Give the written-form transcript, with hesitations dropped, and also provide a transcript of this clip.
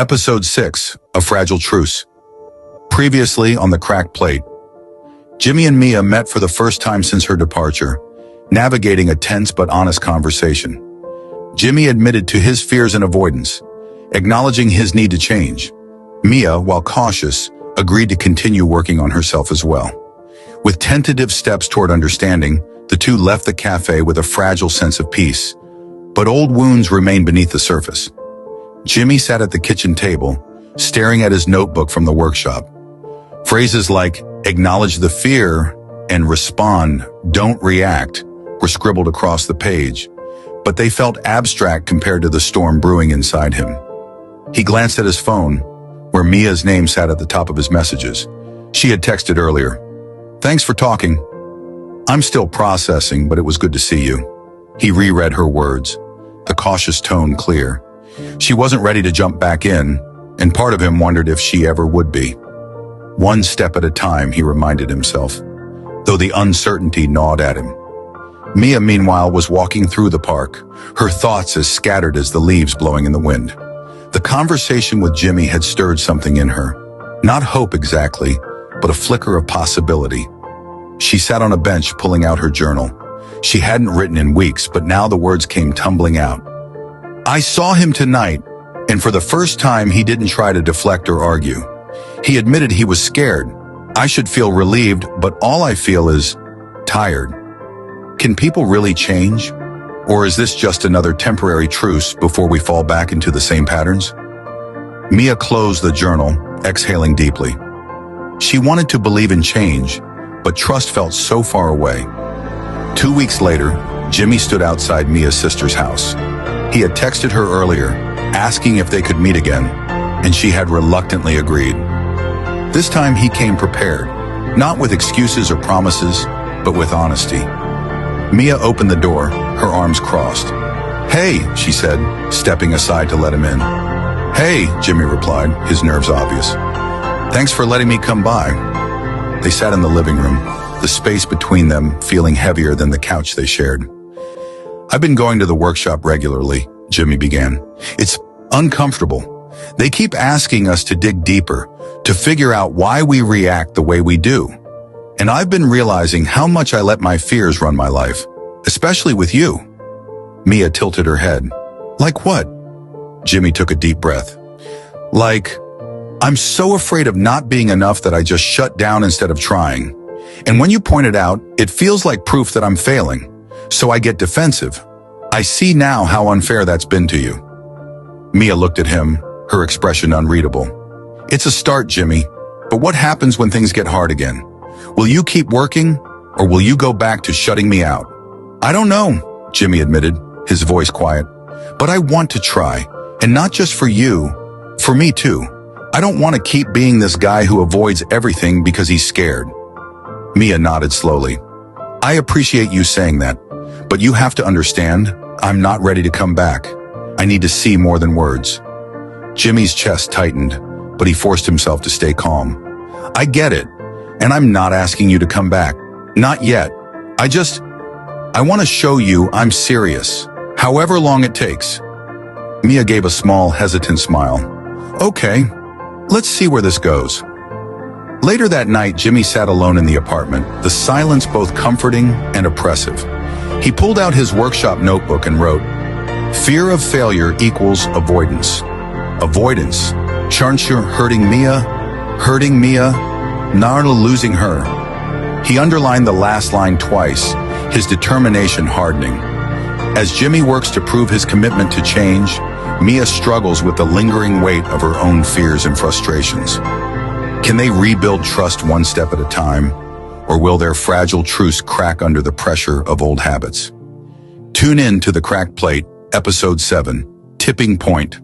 Episode 6, A Fragile Truce. Previously on the cracked plate, Jimmy and Mia met for the first time since her departure, navigating a tense but honest conversation. Jimmy admitted to his fears and avoidance, acknowledging his need to change. Mia, while cautious, agreed to continue working on herself as well. With tentative steps toward understanding, the two left the cafe with a fragile sense of peace. But old wounds remained beneath the surface. Jimmy sat at the kitchen table, staring at his notebook from the workshop. Phrases like, acknowledge the fear, and respond, don't react, were scribbled across the page, but they felt abstract compared to the storm brewing inside him. He glanced at his phone, where Mia's name sat at the top of his messages. She had texted earlier, "Thanks for talking. I'm still processing, but it was good to see you." He reread her words, the cautious tone clear. She wasn't ready to jump back in, and part of him wondered if she ever would be. One step at a time, he reminded himself, though the uncertainty gnawed at him. Mia, meanwhile, was walking through the park, her thoughts as scattered as the leaves blowing in the wind. The conversation with Jimmy had stirred something in her. Not hope exactly, but a flicker of possibility. She sat on a bench pulling out her journal. She hadn't written in weeks, but now the words came tumbling out. I saw him tonight, and for the first time he didn't try to deflect or argue. He admitted he was scared. I should feel relieved, but all I feel is tired. Can people really change? Or is this just another temporary truce before we fall back into the same patterns? Mia closed the journal, exhaling deeply. She wanted to believe in change, but trust felt so far away. 2 weeks later, Jimmy stood outside Mia's sister's house. He had texted her earlier, asking if they could meet again, and she had reluctantly agreed. This time he came prepared, not with excuses or promises, but with honesty. Mia opened the door, her arms crossed. Hey, she said, stepping aside to let him in. Hey, Jimmy replied, his nerves obvious. Thanks for letting me come by. They sat in the living room, the space between them feeling heavier than the couch they shared. I've been going to the workshop regularly, Jimmy began. It's uncomfortable. They keep asking us to dig deeper, to figure out why we react the way we do. And I've been realizing how much I let my fears run my life, especially with you. Mia tilted her head. Like what? Jimmy took a deep breath. Like, I'm so afraid of not being enough that I just shut down instead of trying. And when you point it out, it feels like proof that I'm failing. So I get defensive. I see now how unfair that's been to you. Mia looked at him, her expression unreadable. It's a start, Jimmy, but what happens when things get hard again? Will you keep working, or will you go back to shutting me out? I don't know, Jimmy admitted, his voice quiet. But I want to try, and not just for you, for me too. I don't want to keep being this guy who avoids everything because he's scared. Mia nodded slowly. I appreciate you saying that, but you have to understand, I'm not ready to come back. I need to see more than words. Jimmy's chest tightened, but he forced himself to stay calm. I get it, and I'm not asking you to come back. Not yet. I want to show you I'm serious, however long it takes. Mia gave a small, hesitant smile. Okay, let's see where this goes. Later that night, Jimmy sat alone in the apartment, the silence both comforting and oppressive. He pulled out his workshop notebook and wrote, Fear of failure equals avoidance. Avoidance. Chanchu hurting Mia, Narla losing her. He underlined the last line twice, his determination hardening. As Jimmy works to prove his commitment to change, Mia struggles with the lingering weight of her own fears and frustrations. Can they rebuild trust one step at a time, or will their fragile truce crack under the pressure of old habits? Tune in to The Cracked Plate, Episode 7, Tipping Point.